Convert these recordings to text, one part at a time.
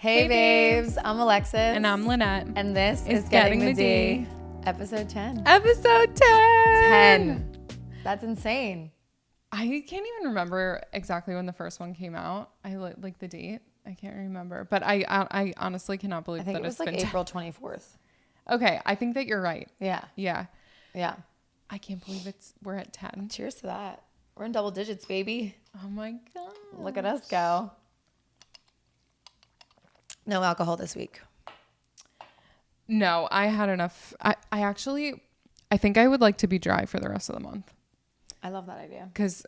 Hey babes, I'm Alexis. And I'm Lynette. And this is Getting the D. Episode 10. Episode 10! That's insane. I can't even remember exactly when the first one came out. I like the date. I can't remember. But I honestly cannot believe that it's been April 24th. Okay, I think that you're right. Yeah. Yeah. Yeah. I can't believe we're at 10. Cheers to that. We're in double digits, baby. Oh my God. Look at us go. No alcohol this week. No, I had enough. I think I would like to be dry for the rest of the month. I love that idea. Because,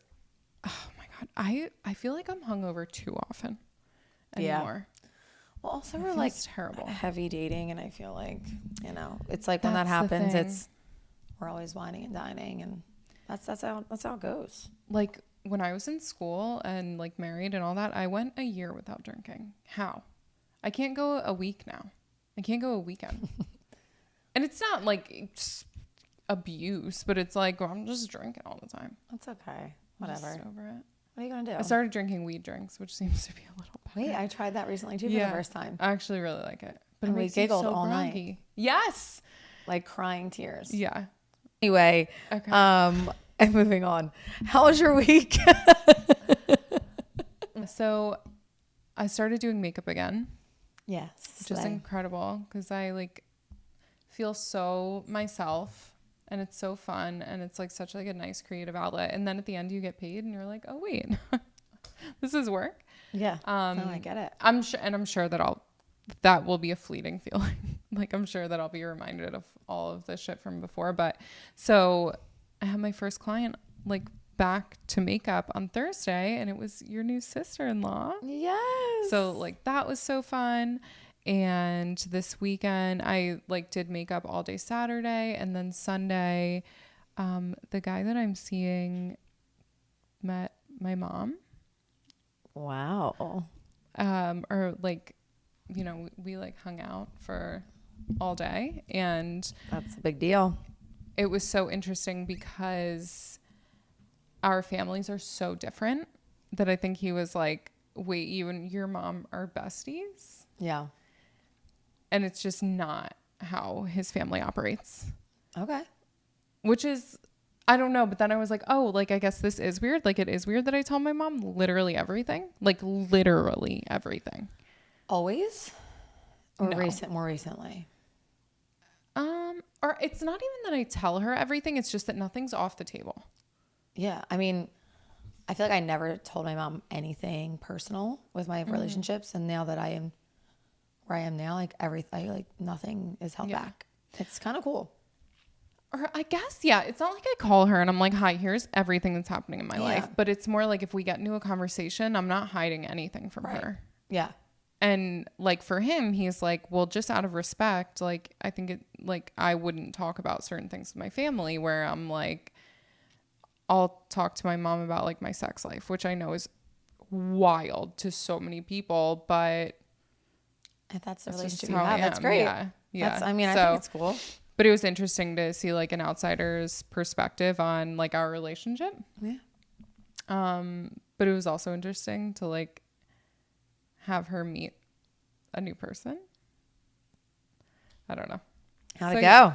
oh my God, I feel like I'm hungover too often anymore. Yeah. Well, also we're like terrible. Heavy dating, and I feel like, it's like when that happens, we're always whining and dining, and that's how it goes. Like when I was in school and like married and all that, I went a year without drinking. How? I can't go a week now. I can't go a weekend. And it's not like it's abuse, but it's like, well, I'm just drinking all the time. That's okay. Whatever. I'm just over it. What are you going to do? I started drinking weed drinks, which seems to be a little better. Wait, I tried that recently too for the first time. I actually really like it. But and we giggled all night. Yes. Like crying tears. Yeah. Anyway, okay. And moving on. How was your week? So I started doing makeup again. Yes. Which is incredible because I like feel so myself and it's so fun and it's like such like a nice creative outlet. And then at the end you get paid and you're like, oh wait, this is work. Yeah. No, I get it. I'm sure that will be a fleeting feeling. Like I'm sure that I'll be reminded of all of the shit from before. But so I had my first client like back to makeup on Thursday and it was your new sister-in-law. Yes. So like that was so fun. And this weekend I like did makeup all day Saturday and then Sunday the guy that I'm seeing met my mom. Wow. Or like, we like hung out for all day and that's a big deal. It was so interesting because our families are so different that I think he was like, wait, you and your mom are besties? Yeah. And it's just not how his family operates. Okay. Which is, I don't know. But then I was like, oh, like, I guess this is weird. Like, it is weird that I tell my mom literally everything. Like, literally everything. Always? Or no. More recently? Or it's not even that I tell her everything. It's just that nothing's off the table. Yeah. I mean, I feel like I never told my mom anything personal with my relationships. And now that I am where I am now, like nothing is held back. It's kind of cool. Or I guess, yeah, it's not like I call her and I'm like, hi, here's everything that's happening in my life. But it's more like if we get into a conversation, I'm not hiding anything from her. Yeah. And like for him, he's like, well, just out of respect, like I think I wouldn't talk about certain things with my family where I'm like, I'll talk to my mom about like my sex life, which I know is wild to so many people, but if that's the relationship you have, that's great. Yeah. I think it's cool. But it was interesting to see like an outsider's perspective on like our relationship. Yeah. But it was also interesting to like have her meet a new person. I don't know. How'd it go?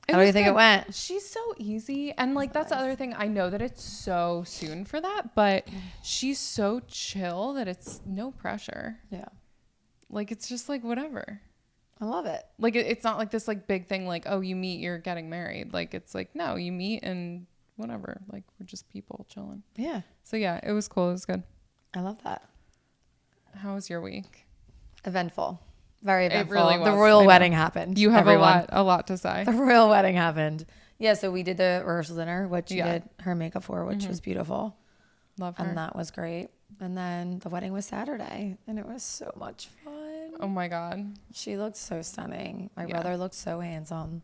How do you think it went? She's so easy. And like, that's the other thing. I know that it's so soon for that, but she's so chill that it's no pressure. Yeah. Like, it's just like, whatever. I love it. Like, it's not like this like big thing. Like, oh, you meet, you're getting married. Like, it's like, no, you meet and whatever. Like, we're just people chilling. Yeah. So yeah, it was cool. It was good. I love that. How was your week? Eventful. Very eventful. It really was. The royal wedding happened. You have a lot to say. The royal wedding happened. Yeah, so we did the rehearsal dinner, which she did her makeup for, which was beautiful. Love her. And that was great. And then the wedding was Saturday, and it was so much fun. Oh my God. She looked so stunning. My brother looked so handsome.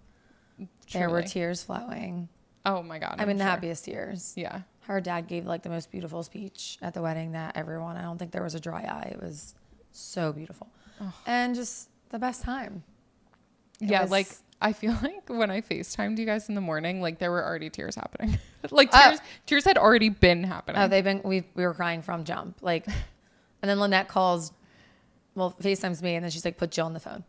Truly. There were tears flowing. Oh my God. I mean, the happiest tears. Yeah. Her dad gave like the most beautiful speech at the wedding that I don't think there was a dry eye. It was so beautiful. Oh. And just the best time. Like I feel like when I FaceTimed you guys in the morning, like there were already tears happening. Like tears had already been happening. Oh, we were crying from jump. Like, and then Lynette calls FaceTimes me, and then she's like, put Jill on the phone.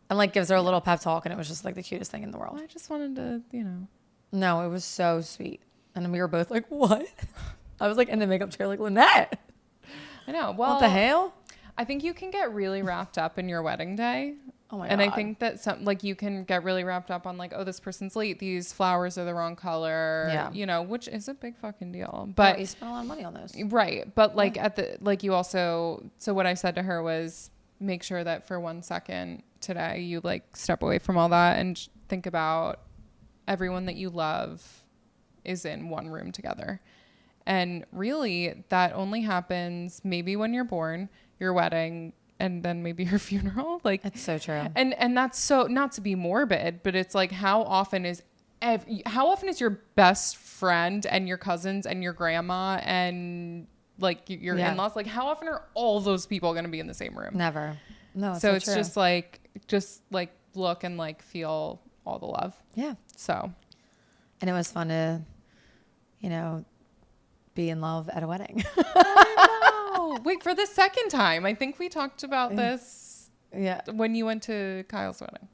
And like gives her a little pep talk, and it was just like the cutest thing in the world. I just wanted to, No, it was so sweet. And we were both like, what? I was like in the makeup chair like, Lynette. I know. Well, what the hell? I think you can get really wrapped up in your wedding day. Oh my and God. I think that you can get really wrapped up on like, oh, this person's late. These flowers are the wrong color. Yeah. Which is a big fucking deal. But you spent a lot of money on those. Right. But like you also, so what I said to her was make sure that for 1 second today, you like step away from all that and think about everyone that you love is in one room together. And really that only happens maybe when you're born, your wedding, and then maybe your funeral. Like it's so true. And that's so, not to be morbid, but it's like how often is your best friend and your cousins and your grandma and like your in-laws, like how often are all those people going to be in the same room? Never. No. So it's true. just like look and like feel all the love. Yeah. So. And it was fun to, be in love at a wedding. I know. Wait, for the second time. I think we talked about this. Yeah. When you went to Kyle's wedding.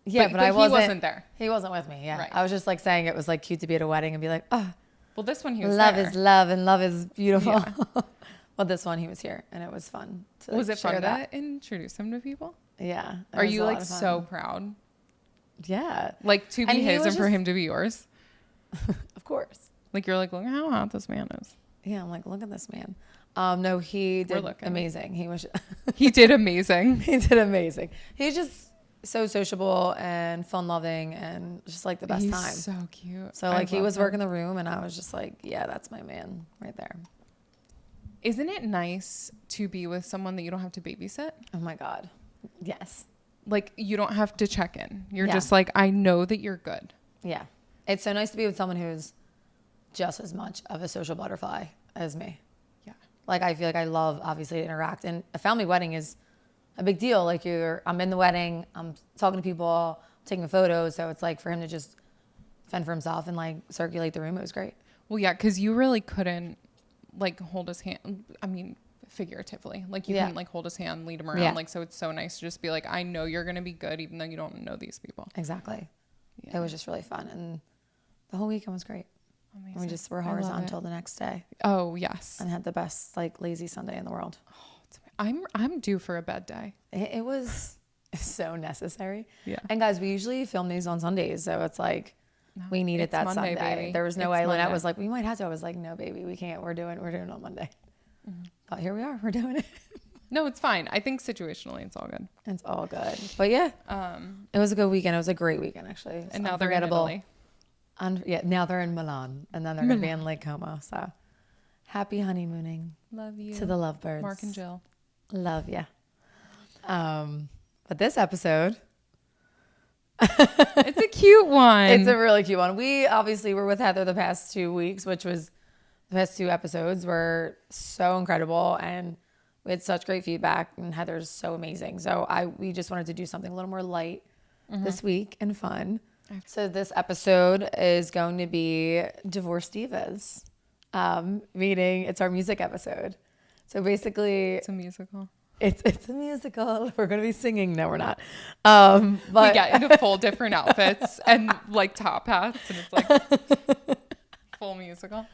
Yeah, but he wasn't there. He wasn't with me. Yeah. Right. I was just like saying it was like cute to be at a wedding and be like, oh, well, this one he was love there. is love and love is beautiful. Yeah. Well, this one he was here and it was fun. Was it fun to introduce him to people? Yeah. Are you like so proud? Yeah. Like to be his and for him to be yours? Of course. Like you're like, look how hot this man is. Yeah, I'm like, look at this man. No, he did amazing. He did amazing. He did amazing. He's just so sociable and fun loving and just like the best time. He's so cute. So like he was working the room and I was just like, yeah, that's my man right there. Isn't it nice to be with someone that you don't have to babysit? Oh my God. Yes. Like you don't have to check in. You're just like, I know that you're good. Yeah. It's so nice to be with someone who's just as much of a social butterfly as me. Yeah. Like I feel like I love obviously to interact, and a family wedding is a big deal. Like I'm in the wedding, I'm talking to people, taking photos. So it's like for him to just fend for himself and like circulate the room. It was great. Well, yeah. 'Cause you really couldn't like hold his hand. I mean, figuratively, like you couldn't like hold his hand, lead him around. Yeah. Like, so it's so nice to just be like, I know you're going to be good, even though you don't know these people. Exactly. Yeah. It was just really fun. And the whole weekend was great. Amazing. And we just were horizontal the next day. Oh yes. And had the best like lazy Sunday in the world. Oh, I'm due for a bed day. It was so necessary. Yeah. And guys, we usually film these on Sundays, so it's like we needed that Monday, Sunday. Baby. There was no way. Lynette was like, we might have to. I was like, no, baby, we can't. We're doing it on Monday. Mm-hmm. But here we are. We're doing it. No, it's fine. I think situationally it's all good. It's all good. But yeah, it was a good weekend. It was a great weekend actually. It's and now they're in Italy. Now they're in Milan, and then they're going to be in Lake Como. So happy honeymooning. Love you. To the lovebirds. Mark and Jill. Love ya. But this episode. It's a cute one. It's a really cute one. We obviously were with Heather the past 2 weeks, which was the past 2 episodes were so incredible. And we had such great feedback, and Heather's so amazing. So we just wanted to do something a little more light this week and fun. So this episode is going to be Divorce Divas, meaning it's our music episode. So basically, it's a musical. It's a musical. We're going to be singing. No, we're not. But we get into full different outfits and like top hats, and it's like full musical.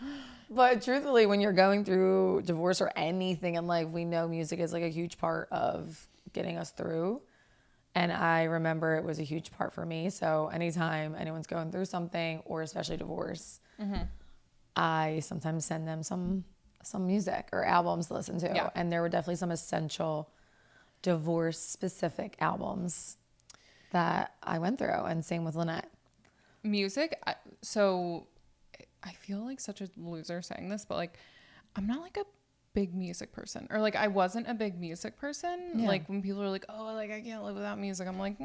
But truthfully, when you're going through divorce or anything in life, we know music is like a huge part of getting us through. And I remember it was a huge part for me. So anytime anyone's going through something, or especially divorce, I sometimes send them some music or albums to listen to. Yeah. And there were definitely some essential divorce-specific albums that I went through. And same with Lynette. Music. So I feel like such a loser saying this, but like I'm not like a big music person, or like I wasn't a big music person. Yeah. Like when people are like, oh, like I can't live without music, I'm like,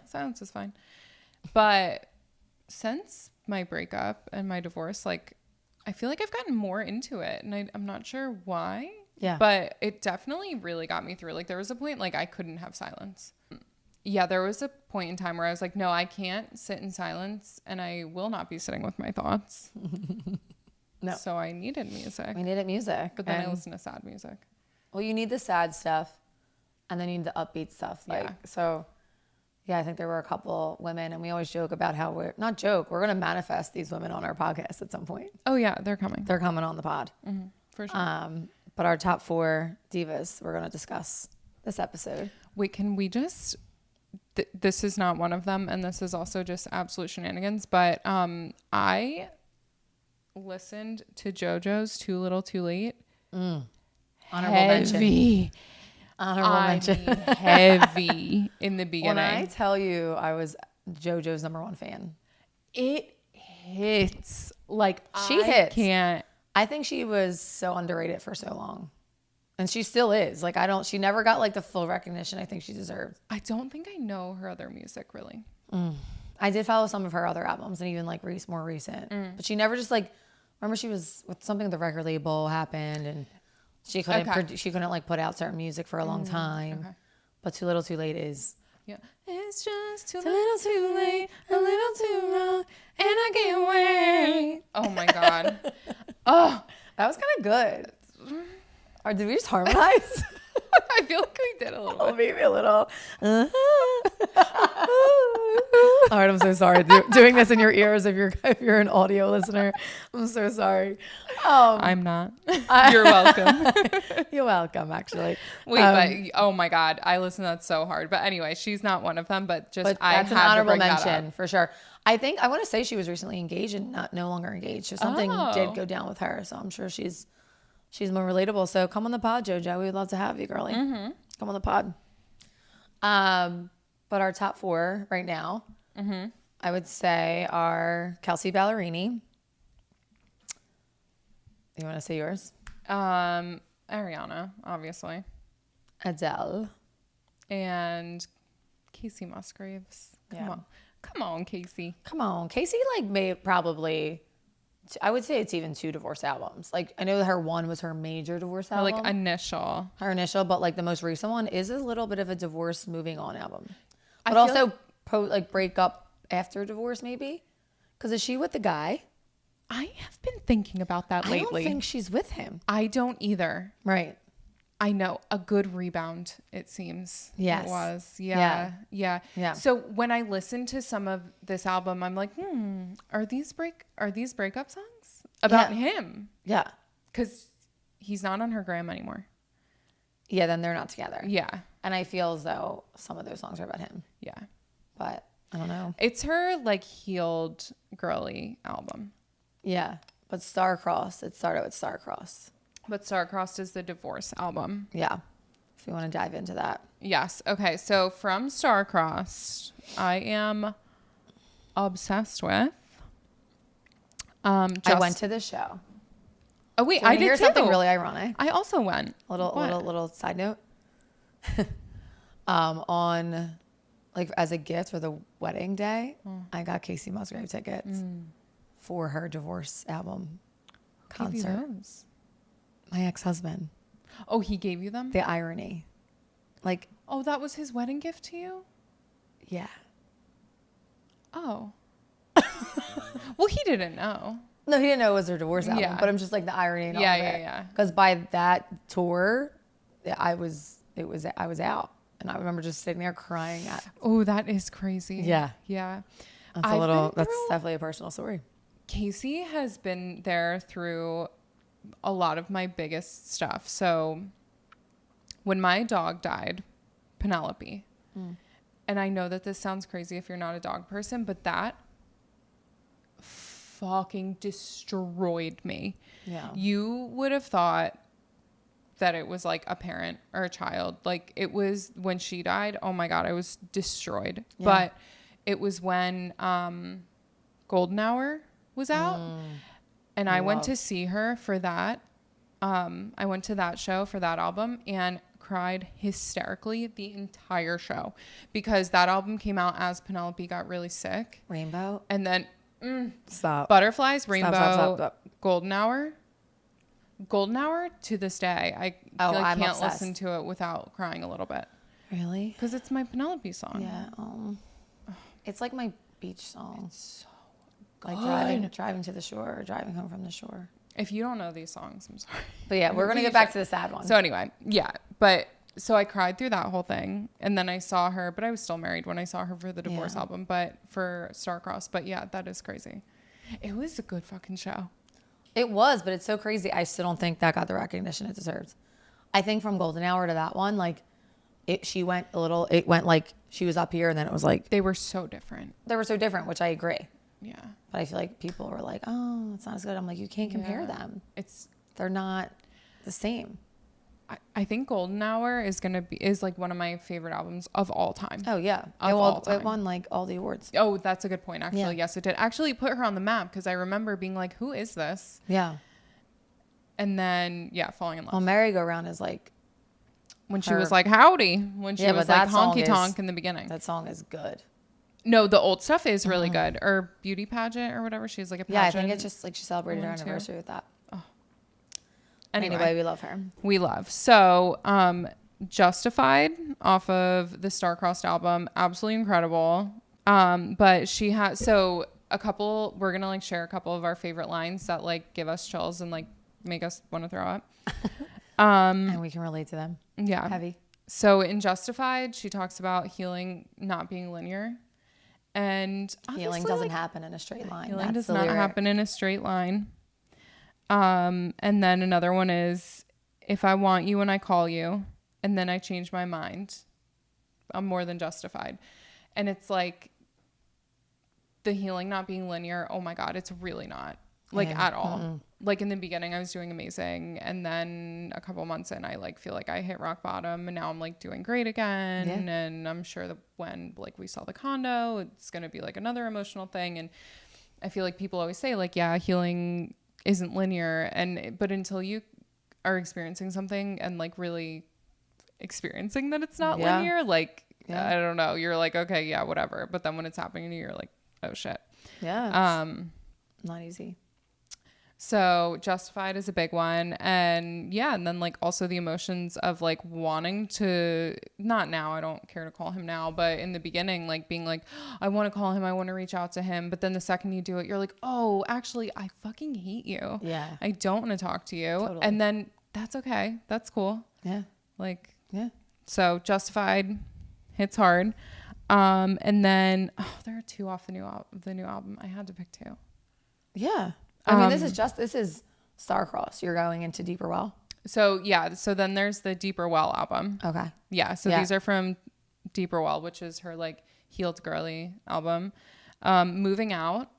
silence is fine. But since my breakup and my divorce, like I feel like I've gotten more into it, and I'm not sure why. Yeah. But it definitely really got me through. Like there was a point like I couldn't have silence. Yeah, there was a point in time where I was like, no, I can't sit in silence, and I will not be sitting with my thoughts. No. So I needed music. We needed music. But then I listened to sad music. Well, you need the sad stuff, and then you need the upbeat stuff. Like, Yeah. so, yeah, I think there were a couple women, and we always joke about how we're going to manifest these women on our podcast at some point. Oh yeah, they're coming. They're coming on the pod. For sure. But our top 4 divas we're going to discuss this episode. Wait, can we just... this is not one of them, and this is also just absolute shenanigans, but I listened to JoJo's Too Little Too Late. Honorable Heavy. mention. Honorable mention. Heavy in the beginning. When I tell you I was JoJo's #1 fan. It hits. Like, She I hits. can't... I think she was so underrated for so long. And she still is. Like, she never got like the full recognition I think she deserved. I don't think I know her other music really. I did follow some of her other albums and even like more recent. But she never just like, remember she was with something with the record label happened and she couldn't she couldn't like put out certain music for a long time. Okay. But Too Little Too Late is. Yeah. It's just too little too late, a little too wrong, and I can't wait. Oh my God. Oh, That was kind of good. Or did we just harmonize? I feel like we did a little Oh, bit. maybe a little. All right, I'm so sorry. Doing this in your ears if you're an audio listener. I'm so sorry. I'm not. You're welcome. You're welcome, actually. Wait, but oh my God, I listen to that so hard. But anyway, she's not one of them. But just But I that's an had to honorable bring that mention up. for sure. I want to say she was recently engaged and no longer engaged. So something did go down with her. So I'm sure she's more relatable. So come on the pod, JoJo. We would love to have you, girlie. Come on the pod. But our top 4 right now, I would say are Kelsea Ballerini. You want to say yours? Ariana, obviously, Adele. and Kacey Musgraves. Come on, Kacey. Come on. Kacey made probably, I would say it's even 2 divorce albums. Like, I know her one was her major divorce Or album. like initial. Her initial, but like the most recent one is a little bit of a divorce moving on album. I But feel also break up after divorce maybe. Because is she with the guy? I have been thinking about that lately. I don't think she's with him. I don't either. Right. I know, a good rebound, it seems. Yes. It was. Yeah. Yeah. So when I listen to some of this album, I'm like, are these breakup songs about him? Yeah. Because he's not on her gram anymore. Yeah, then they're not together. Yeah. And I feel as though some of those songs are about him. Yeah. But I don't know. It's her like healed girly album. Yeah. But Star-Crossed, it started with Star-Crossed. But Star-Crossed is the divorce album. Yeah. If you want to dive into that. Yes. Okay. So from Star-Crossed, I am obsessed with. I went to the show. Oh wait, So I did hear too. something really ironic. I also went. Little side note. On as a gift for the wedding day, I got Kacey Musgraves tickets for her divorce album concert. My ex-husband. Oh, he gave you them? The irony. Oh, that was his wedding gift to you? Yeah. Oh. Well, he didn't know. No, he didn't know it was her divorce album, Yeah. but I'm just the irony and all Yeah, of it. yeah. Because by that tour, I was out. And I remember just sitting there crying at. Oh, that is crazy. Yeah. Yeah. That's definitely a personal story. Kacey has been there through a lot of my biggest stuff. So when my dog died, Penelope, and I know that this sounds crazy if you're not a dog person, but that fucking destroyed me. Yeah. You would have thought that it was like a parent or a child. Like it was when she died. Oh my God, I was destroyed. Yeah. But it was when Golden Hour was out. And I went to see her for that. I went to that show for that album and cried hysterically the entire show because that album came out as Penelope got really sick. Rainbow. And then Stop. Butterflies, Rainbow, Stop. Golden Hour. Golden Hour to this day, I I'm can't obsessed. listen to it without crying a little bit Really? because it's my Penelope song. Yeah. It's like my beach song. So Like driving to the shore or driving home from the shore. If you don't know these songs, I'm sorry. But yeah, we're going to get back to the sad one. So anyway, yeah. But so I cried through that whole thing. And then I saw her, but I was still married when I saw her for the Divorce album, but for Starcrossed. But yeah, that is crazy. It was a good fucking show. It was, but it's so crazy. I still don't think that got the recognition it deserved. I think from Golden Hour to that one, like, it went like she was up here and then it was like. They were so different. They were so different, which I agree. Yeah. But I feel like people were like, oh, it's not as good. I'm like, you can't compare them. They're not the same. I think Golden Hour is like one of my favorite albums of all time. Oh yeah. It won like all the awards. Oh, that's a good point. Actually, Yeah. Yes, it did. Actually put her on the map because I remember being like, who is this? Yeah. And then, yeah, falling in love. Well, Merry Go Round is like. When she was like, howdy. When she was like honky tonk in the beginning. That song is good. No, the old stuff is really good. Or Beauty Pageant or whatever. She's like a pageant. Yeah, I think it's just like she celebrated her anniversary with that. Oh. Anyway, we love her. We love. So, Justified off of the Starcrossed album. Absolutely incredible. But she has, so we're going to like share a couple of our favorite lines that like give us chills and like make us want to throw up. And we can relate to them. Yeah. Heavy. So in Justified, she talks about healing not being linear. And healing doesn't happen in a straight line. Healing does not happen in a straight line. And then another one is, if I want you when I call you, and then I change my mind, I'm more than justified. And it's like the healing not being linear. Oh my God, it's really not at all. Mm-mm. Like in the beginning I was doing amazing. And then a couple months in, I like feel like I hit rock bottom and now I'm like doing great again. Yeah. And I'm sure that when like we sell the condo, it's going to be like another emotional thing. And I feel like people always say like, yeah, healing isn't linear. But until you are experiencing something and like really experiencing that it's not linear, like, I don't know, you're like, okay, yeah, whatever. But then when it's happening to you, you're like, oh shit. Yeah. Not easy. So Justified is a big one. And yeah, and then like also the emotions of like wanting to, not now, I don't care to call him now, but in the beginning, like being like, I want to call him, I want to reach out to him. But then the second you do it, you're like, oh, actually, I fucking hate you. Yeah. I don't want to talk to you. Totally. And then that's okay. That's cool. Yeah. Like, yeah. So Justified hits hard. And then there are two off the new album. I had to pick two. Yeah. I mean, this is Starcrossed. You're going into Deeper Well. So yeah. So then there's the Deeper Well album. Okay. Yeah. So these are from Deeper Well, which is her like Healed Girly album. Moving Out.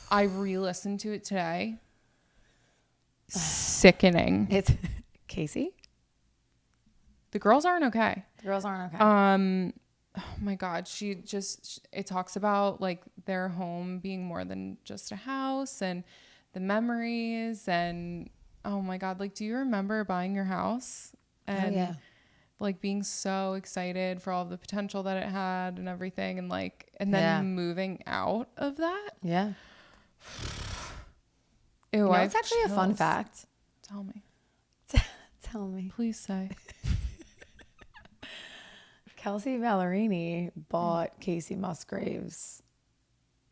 I re-listened to it today. Sickening. It's Kacey. The girls aren't okay. Oh my God. It talks about like their home being more than just a house and the memories and oh my God. Like, do you remember buying your house and like being so excited for all of the potential that it had and everything and like, and then moving out of that? Yeah. Ew, it's actually a fun fact. Tell me. Tell me. Please say. Kelsea Ballerini bought Kacey Musgraves'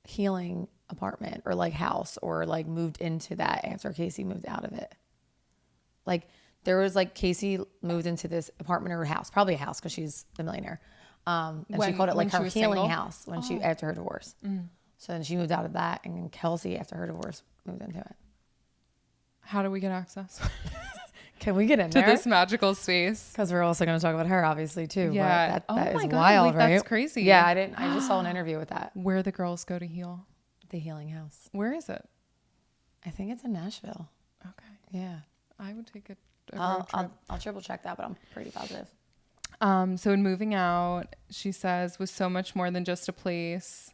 healing apartment or like house or like moved into that after Kacey moved out of it. Like there was like Kacey moved into this apartment or house, probably a house because she's the millionaire. And she called it like her healing house when she after her divorce. Mm. So then she moved out of that and Kelsea after her divorce moved into it. How do we get access? Can we get in there? To this magical space? Because we're also going to talk about her, obviously, too. Yeah. That is wild, right? That's crazy. Yeah, I just saw an interview with that. Where the girls go to heal? The Healing House. Where is it? I think it's in Nashville. Okay. Yeah. I would take it. I'll triple check that, but I'm pretty positive. So in Moving Out, she says, was so much more than just a place.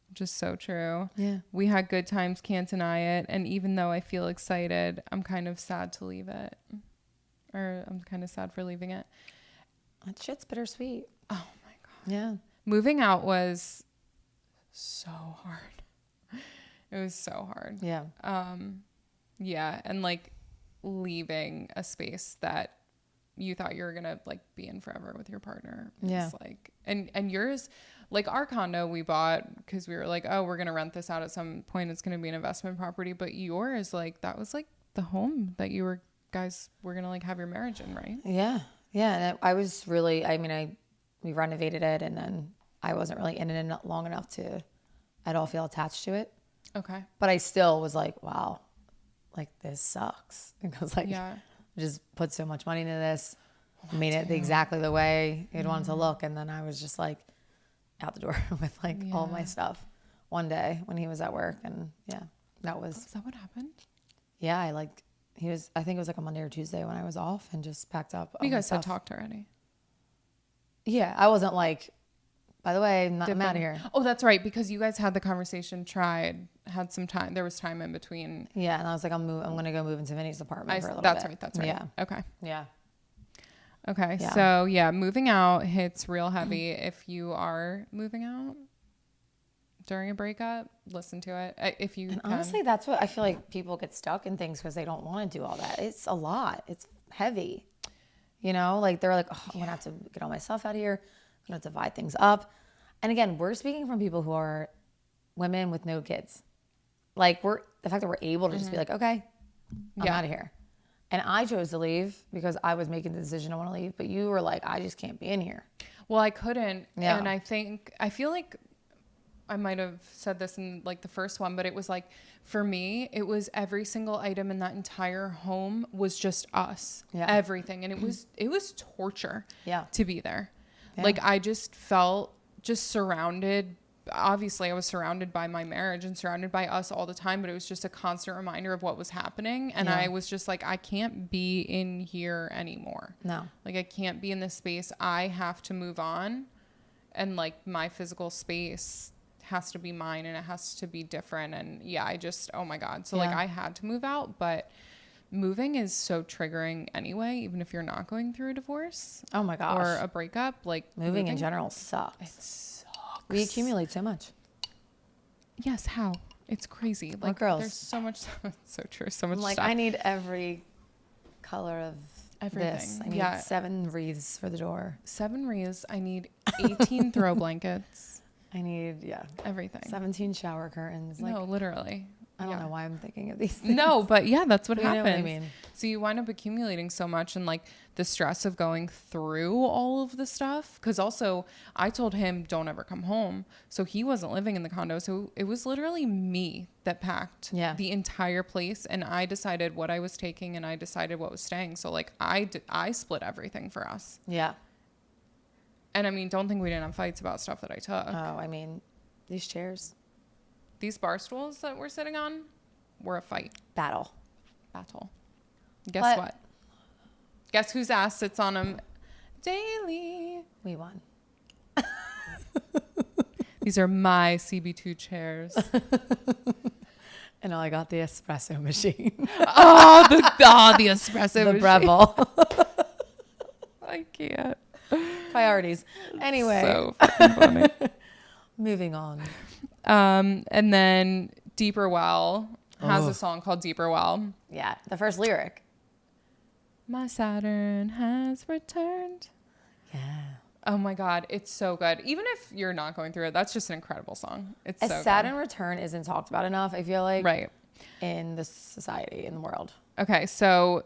Which is so true. Yeah. We had good times, can't deny it. And even though I feel excited, I'm kind of sad to leave it. Or I'm kind of sad for leaving it. That shit's bittersweet. Oh my God. Yeah. Moving Out was so hard. It was so hard. Yeah. Yeah. And like leaving a space that you thought you were going to like be in forever with your partner. Yeah. It's like, and yours, like our condo we bought because we were like, oh, we're going to rent this out at some point. It's going to be an investment property. But yours, like that was like the home that you guys were going to like have your marriage in, right? Yeah. Yeah. And I was really, I mean, we renovated it, and then I wasn't really in it long enough to at all feel attached to it. Okay. But I still was like, wow, like this sucks. Because like, Yeah. just put so much money into this, made it exactly the way you'd want it to look. And then I was just like out the door with like all my stuff one day when he was at work. And yeah, that was. Is that what happened? Yeah. I think it was like a Monday or Tuesday when I was off and just packed up. You guys had talked already. Yeah. I wasn't like, by the way, I'm out of here. Oh, that's right. Because you guys had the conversation, had some time. There was time in between. Yeah. And I was like, I'm going to go move into Vinny's apartment for a little That's bit. right. That's right. Yeah. Okay. Yeah. Okay. Yeah. So yeah, moving out hits real heavy. If you are moving out during a breakup, listen to it. If you And honestly, that's what I feel like people get stuck in things because they don't want to do all that. It's a lot. It's heavy. You know, like they're like, oh, I'm going to have to get all my stuff out of here. I'm going to divide things up. And again, we're speaking from people who are women with no kids. Like the fact that we're able to just be like, okay, I'm out of here. And I chose to leave because I was making the decision I want to leave. But you were like, I just can't be in here. Well, I couldn't. Yeah. And I feel like I might have said this in like the first one, but it was like, for me, it was every single item in that entire home was just us. Yeah. Everything. And it was torture to be there. Yeah. Like I just felt just surrounded. Obviously I was surrounded by my marriage and surrounded by us all the time, but it was just a constant reminder of what was happening. And I was just like, I can't be in here anymore. No. Like I can't be in this space. I have to move on. And like my physical space has to be mine and it has to be different. And yeah, oh my God. So like I had to move out, but moving is so triggering anyway, even if you're not going through a divorce. Oh my gosh. Or a breakup. Like moving in general sucks. It sucks. We accumulate so much. Yes. How? It's crazy. Like girls. There's so much. It's so true. So much Like stuff. I need every color of everything. this. I need 7 wreaths for the door. 7 wreaths. I need 18 throw blankets. I need, everything. 17 shower curtains. Like, no, literally. I don't know why I'm thinking of these things. No, but yeah, that's what happens. You know what I mean? So you wind up accumulating so much and like the stress of going through all of the stuff. Cause also I told him don't ever come home. So he wasn't living in the condo. So it was literally me that packed the entire place. And I decided what I was taking and I decided what was staying. So like I split everything for us. Yeah. And I mean, don't think we didn't have fights about stuff that I took. Oh, I mean, these chairs. These bar stools that we're sitting on were a fight. Battle. Guess what? Guess whose ass sits on them daily? We won. These are my CB2 chairs. And I got the espresso machine. the espresso machine. The Breville. I can't. Priorities. Anyway. So fucking funny. Moving on. And then Deeper Well has a song called Deeper Well. Yeah. The first lyric. My Saturn has returned. Yeah. Oh my God. It's so good. Even if you're not going through it, that's just an incredible song. It's so Saturn good. return isn't talked about enough, I feel like. Right. In the society, in the world. Okay. So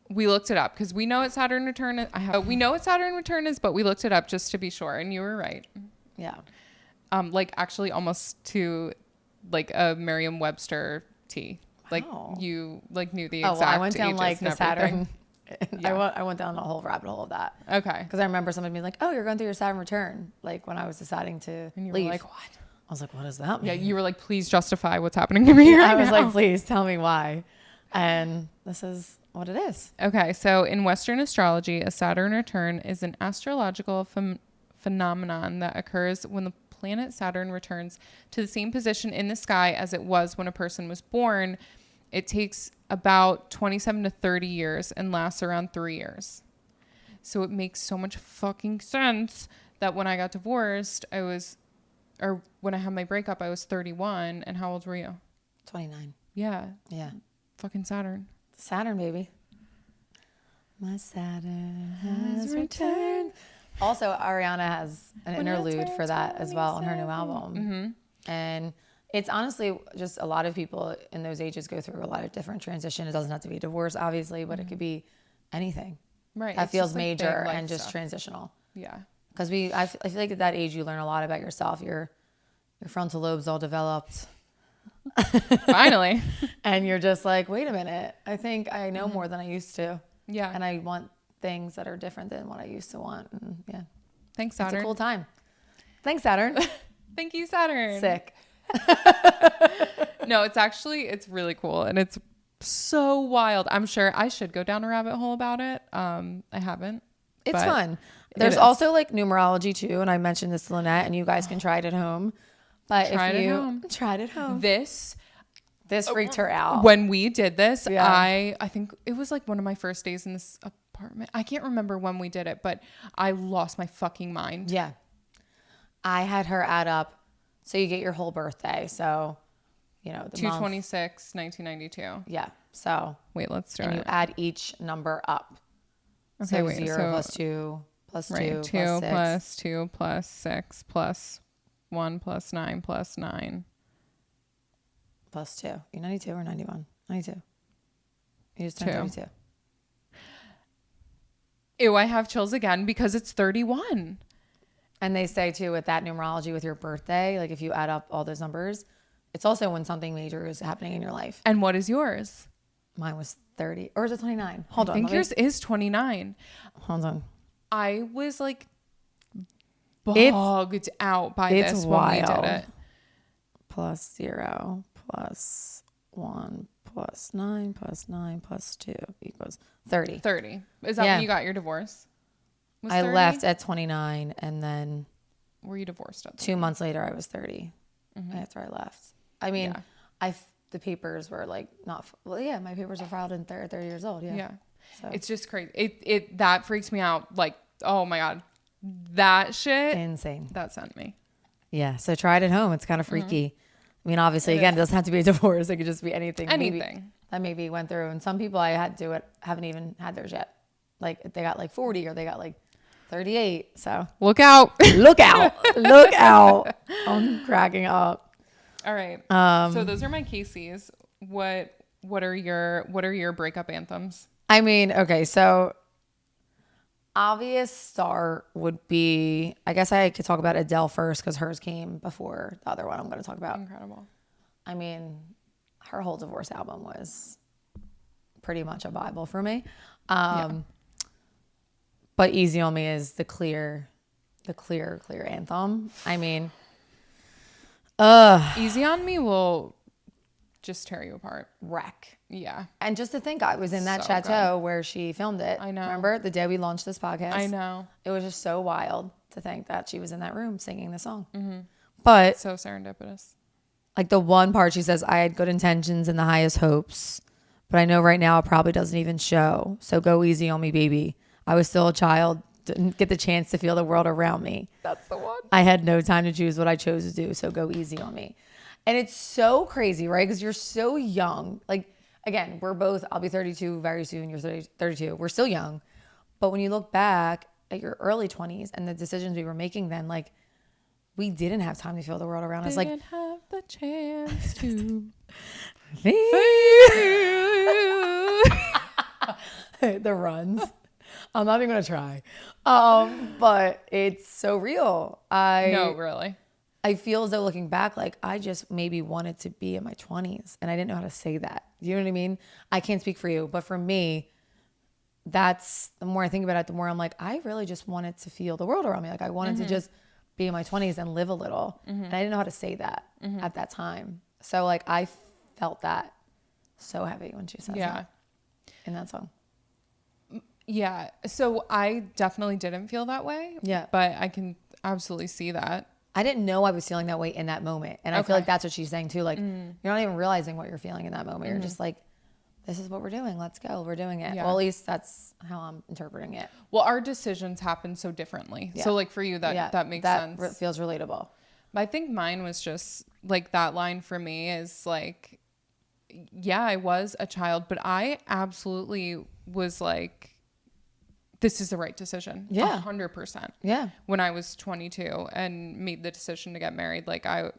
we looked it up because we know what Saturn return is. We know what Saturn return is, but we looked it up just to be sure. And you were right. Yeah. Like actually almost to like a Merriam-Webster T. Like you like knew the exact. Oh, well, I went down like the Saturn. Yeah. I went down the whole rabbit hole of that. Okay. Because I remember somebody being like, "Oh, you're going through your Saturn return." Like when I was deciding to and you leave. were like, "What?" I was like, "What does that mean?" Yeah, you were like, "Please justify what's happening to me." I was like, "Please tell me why." And this is what it is. Okay, so in Western astrology, a Saturn return is an astrological phenomenon that occurs when the planet Saturn returns to the same position in the sky as it was when a person was born. It takes about 27 to 30 years and lasts around 3 years. So it makes so much fucking sense that when I got divorced, when I had my breakup, I was 31. And how old were you? 29. Yeah. Yeah. Fucking Saturn. Saturn, baby. My Saturn has returned. Also, Ariana has an interlude for that as well on her new album. Mm-hmm. And it's honestly just a lot of people in those ages go through a lot of different transition. It doesn't have to be divorce, obviously, but it could be anything. Right. That feels major and just transitional. Yeah. Because I feel like at that age, you learn a lot about yourself. Your frontal lobe's all developed. Finally. And you're just like, wait a minute. I think I know more than I used to. Yeah. And I want things that are different than what I used to want. And yeah. Thanks, Saturn. It's a cool time. Thanks, Saturn. Thank you, Saturn. Sick. No, it's really cool. And it's so wild. I'm sure I should go down a rabbit hole about it. I haven't. It's fun. There's also like numerology too. And I mentioned this to Lynette, and you guys can try it at home. But tried it at home. This freaked her out. When we did this, I think it was like one of my first days in this apartment. I can't remember when we did it, but I lost my fucking mind. Yeah. I had her add up. So you get your whole birthday. So, you know, the 2/26, 1992. Yeah. So wait, let's do it. And you add each number up. Okay, so wait. 0 plus 2 plus 2 2 plus 6. Plus 2 plus 6 plus 1 plus 9 plus 9. Plus 2. You're 92 or 91? 92. You just turned 32. Ew, I have chills again because it's 31. And they say too, with that numerology with your birthday, like if you add up all those numbers, it's also when something major is happening in your life. And what is yours? Mine was 30. Or is it 29? Hold on. I think yours is 29. Hold on. I was like bogged out by this wild. When we did it. Plus 0 plus 1 plus 9 plus 9 plus 2 equals 30. 30. Is that when you got your divorce? I left at 29, and then were you divorced at 2 months later I was 30 after I left. I mean, the papers were like my papers were filed in 30 years old. Yeah. So. It's just crazy. That freaks me out. Like, oh my God, that shit. Insane. That sent me. Yeah. So try it at home. It's kind of freaky. I mean, obviously, it doesn't have to be a divorce. It could just be anything. That maybe went through. And some people I had to do it haven't even had theirs yet. Like they got like 40 or they got like 38. So look out. Look out. Look out. I'm cracking up. All right. So those are my Kacey's. What are your breakup anthems? I mean, okay, so obvious start would be, I guess I could talk about Adele first because hers came before the other one I'm going to talk about. Incredible. I mean, her whole divorce album was pretty much a Bible for me. But Easy on Me is the clear anthem. I mean, Easy on Me will just tear you apart. Wreck. Yeah. And just to think, I was in that chateau where she filmed it. I know. Remember the day we launched this podcast? I know. It was just so wild to think that she was in that room singing the song. Mm-hmm. But so serendipitous. Like the one part she says, I had good intentions and the highest hopes, but I know right now it probably doesn't even show. So go easy on me, baby. I was still a child, didn't get the chance to feel the world around me. That's the one. I had no time to choose what I chose to do. So go easy on me. And it's so crazy, right? Because you're so young. Like, again, I'll be 32 very soon. You're 32. We're still young. But when you look back at your early 20s and the decisions we were making then, like, we didn't have time to feel the world around us. Like, didn't have the chance to feel the runs. I'm not even going to try. But it's so real. No, really. I feel as though looking back, like I just maybe wanted to be in my 20s and I didn't know how to say that. You know what I mean? I can't speak for you, but for me, that's the more I think about it, the more I'm like, I really just wanted to feel the world around me. Like I wanted to just be in my 20s and live a little. And I didn't know how to say that at that time. So like I felt that so heavy when she says that in that song. Yeah. So I definitely didn't feel that way. Yeah. But I can absolutely see that. I didn't know I was feeling that way in that moment. And I feel like that's what she's saying too. Like you're not even realizing what you're feeling in that moment. You're just like, this is what we're doing. Let's go. We're doing it. Yeah. Well, at least that's how I'm interpreting it. Well, our decisions happen so differently. Yeah. So like for you, that makes sense. That feels relatable. But I think mine was just like that line for me is like, yeah, I was a child, but I absolutely was like this is the right decision. Yeah. 100%. Yeah. When I was 22 and made the decision to get married, like but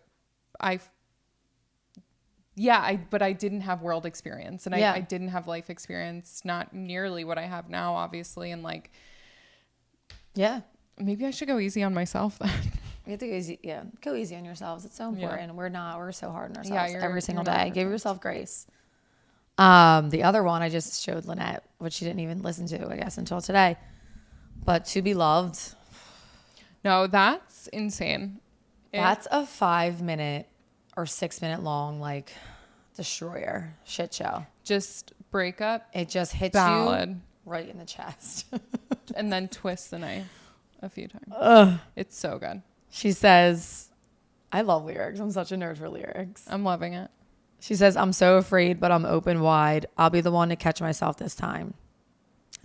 I didn't have world experience, and I didn't have life experience, not nearly what I have now, obviously. And like, yeah, maybe I should go easy on myself then. You have to go easy on yourselves. It's so important. Yeah. We're so hard on ourselves every single day. Perfect. Give yourself grace. The other one I just showed Lynette, which she didn't even listen to, I guess, until today. But To Be Loved. No, that's insane. That's a 5-minute or 6-minute long, like, destroyer shit show. Just breakup. It just hits ballad. You right in the chest. And then twist the knife a few times. It's so good. She says, I love lyrics. I'm such a nerd for lyrics. I'm loving it. She says, I'm so afraid, but I'm open wide. I'll be the one to catch myself this time.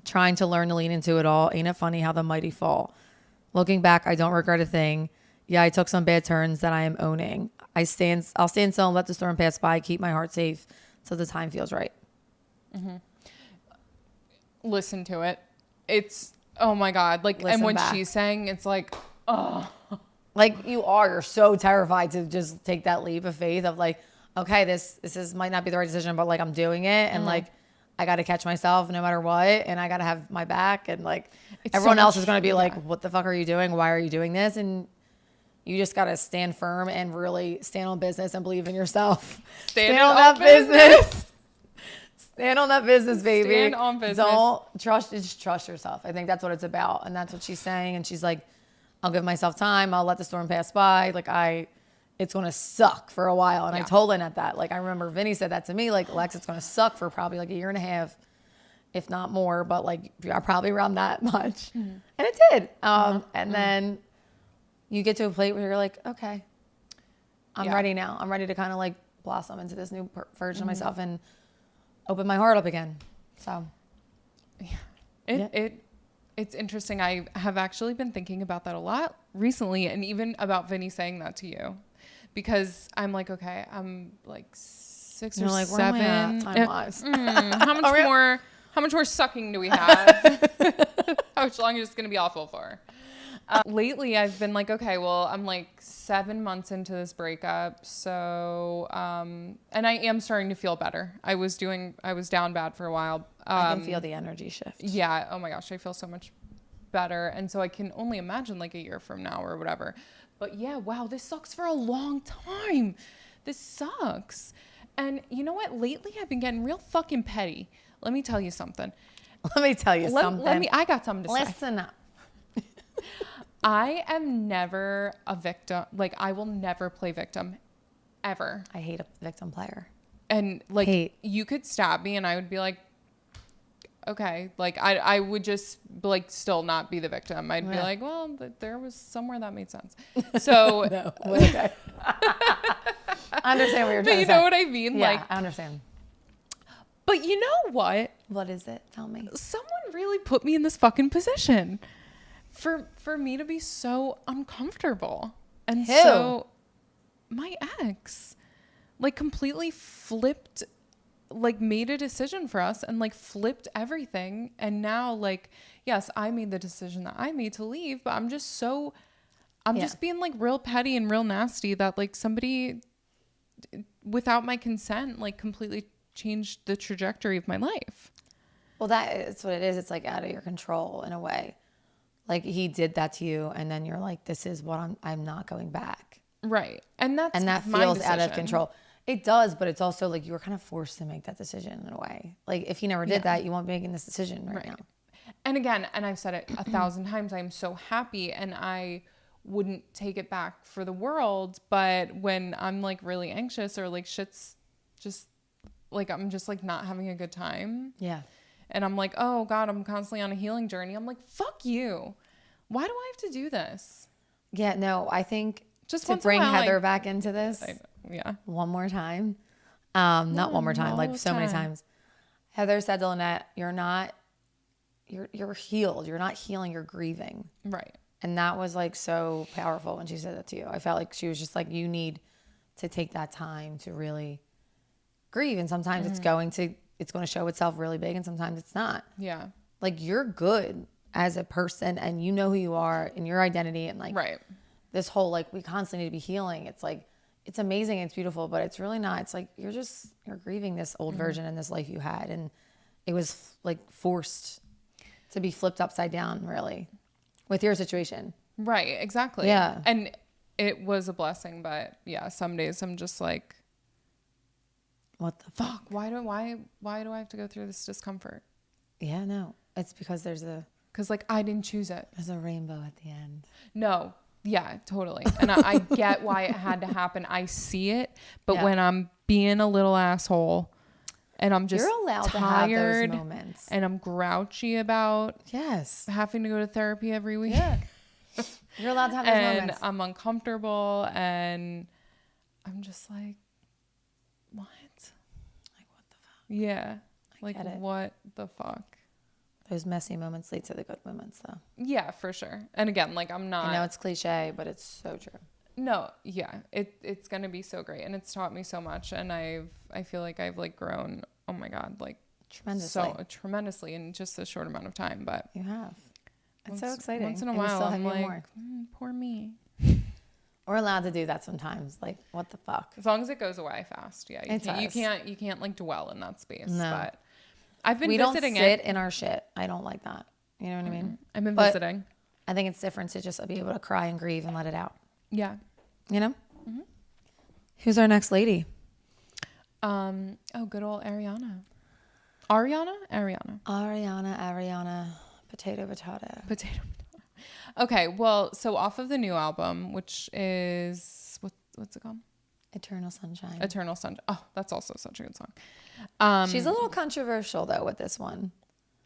Trying to learn to lean into it all. Ain't it funny how the mighty fall? Looking back, I don't regret a thing. Yeah, I took some bad turns that I am owning. I'll stand still and let the storm pass by. Keep my heart safe till the time feels right. Mm-hmm. Listen to it. It's, oh my God. Like, Listen and when back. she's saying, it's like, oh. Like you're so terrified to just take that leap of faith of like, okay, this might not be the right decision, but like I'm doing it. And like, I got to catch myself no matter what. And I got to have my back. And like everyone else is going to be like, what the fuck are you doing? Why are you doing this? And you just got to stand firm and really stand on business and believe in yourself. Stand on that business. Stand on that business, baby. Stand on business. Just trust yourself. I think that's what it's about. And that's what she's saying. And she's like, I'll give myself time. I'll let the storm pass by. Like it's going to suck for a while. And I told Lynette that. Like I remember Vinny said that to me, like Lex, it's going to suck for probably like a year and a half, if not more, but like probably around that much. Mm-hmm. And it did. And then you get to a plate where you're like, okay, I'm ready now. I'm ready to kind of like blossom into this new version of myself and open my heart up again. So it's interesting. I have actually been thinking about that a lot recently, and even about Vinny saying that to you, because I'm like, okay, I'm like 6 or 7. Time-wise. How much more sucking do we have? How much longer is it going to be awful for? Lately, I've been like, okay, well, I'm like 7 months into this breakup. So, and I am starting to feel better. I was down bad for a while. I can feel the energy shift. Yeah. Oh my gosh. I feel so much better. And so I can only imagine like a year from now or whatever. But yeah, wow, this sucks for a long time. This sucks. And you know what? Lately, I've been getting real fucking petty. Let me tell you something. I got something to say. Listen up. I am never a victim. Like, I will never play victim, ever. I hate a victim player. And, like, you could stab me and I would be like, okay. Like, I would just, like, still not be the victim. I'd be like, well, there was somewhere that made sense. So. No, okay. I understand what you're trying to say. But you know what I mean? Yeah, like, I understand. But you know what? What is it? Tell me. Someone really put me in this fucking position. For me to be so uncomfortable. And Who? so my ex like completely flipped, like made a decision for us and like flipped everything. And now like, yes, I made the decision that I made to leave, but I'm just being like real petty and real nasty that like somebody without my consent like completely changed the trajectory of my life. Well, that's what it is. It's like out of your control in a way. Like he did that to you, and then you're like, "This is what I'm not going back." Right, and that feels out of control. It does, but it's also like you were kind of forced to make that decision in a way. Like if he never did that, you won't be making this decision right now. And again, and I've said it 1,000 times, I'm so happy, and I wouldn't take it back for the world. But when I'm like really anxious or like shit's just like I'm just like not having a good time. Yeah. And I'm like, oh God, I'm constantly on a healing journey. I'm like, fuck you. Why do I have to do this? Yeah, no, I think just to bring Heather back into this one more time. Not one more time, like so many times. Heather said to Lynette, you're healed. You're not healing, you're grieving. Right. And that was like so powerful when she said that to you. I felt like she was just like, you need to take that time to really grieve. And sometimes it's going to show itself really big and sometimes it's not. Yeah. Like you're good as a person, and you know who you are and your identity, and like Right. this whole like we constantly need to be healing. It's like it's amazing, it's beautiful, but it's really not. It's like you're grieving this old version in this life you had, and it was like forced to be flipped upside down, really, with your situation. Right, exactly. Yeah. And it was a blessing, but yeah, some days I'm just like, What the fuck, why do I have to go through this discomfort? Yeah, no. It's because there's a Like I didn't choose it. rainbow at the end. No. Yeah, totally. And I get why it had to happen. I see it, but when I'm being a little asshole and I'm just You're allowed tired to have those moments. and I'm grouchy about having to go to therapy every week. Yeah. You're allowed to have those and moments. I'm uncomfortable and I'm just like, what? Like, what the fuck? Yeah. Like, what the fuck? Those messy moments lead to the good moments, though. Yeah, for sure. And again, like I'm not. I know it's cliche, but it's so true. No, yeah, it's gonna be so great, and it's taught me so much, and I feel like I've like grown. Oh my God, like tremendously in just a short amount of time. But you have. It's so exciting. Once in a while, I'm like, poor me. We're allowed to do that sometimes. Like, what the fuck? As long as it goes away fast, yeah. You can't like dwell in that space. No. But I've been we visiting don't sit in our shit. I don't like that. You know what I mean? I've been visiting. I think it's different to just be able to cry and grieve and let it out. Yeah. You know? Mm-hmm. Who's our next lady? Good old Ariana. Ariana. Potato. Okay, well, so off of the new album, which is what's it called? Eternal Sunshine. Oh, that's also such a good song. She's a little controversial though with this one.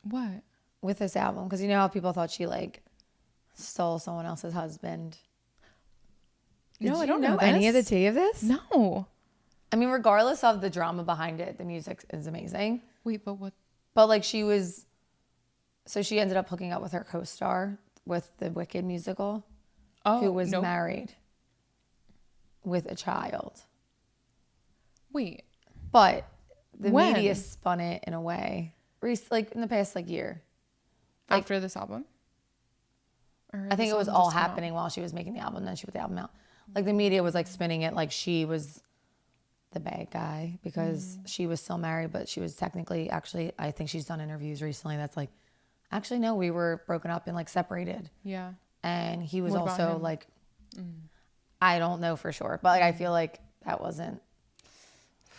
What? With this album, because you know how people thought she like stole someone else's husband. I don't know any of the tea of this. No. I mean, regardless of the drama behind it, the music is amazing. Wait, but what? But like she ended up hooking up with her co-star with the Wicked musical, who was married with a child. Wait. But the media spun it in a way, like in the past year. Like, after this album? I think it was all happening while she was making the album, then she put the album out. Like the media was like spinning it like she was the bad guy because she was still married, but she was technically actually, I think she's done interviews recently that's like, actually no, we were broken up and like separated. Yeah. And he was also like, I don't know for sure, but like I feel like it was a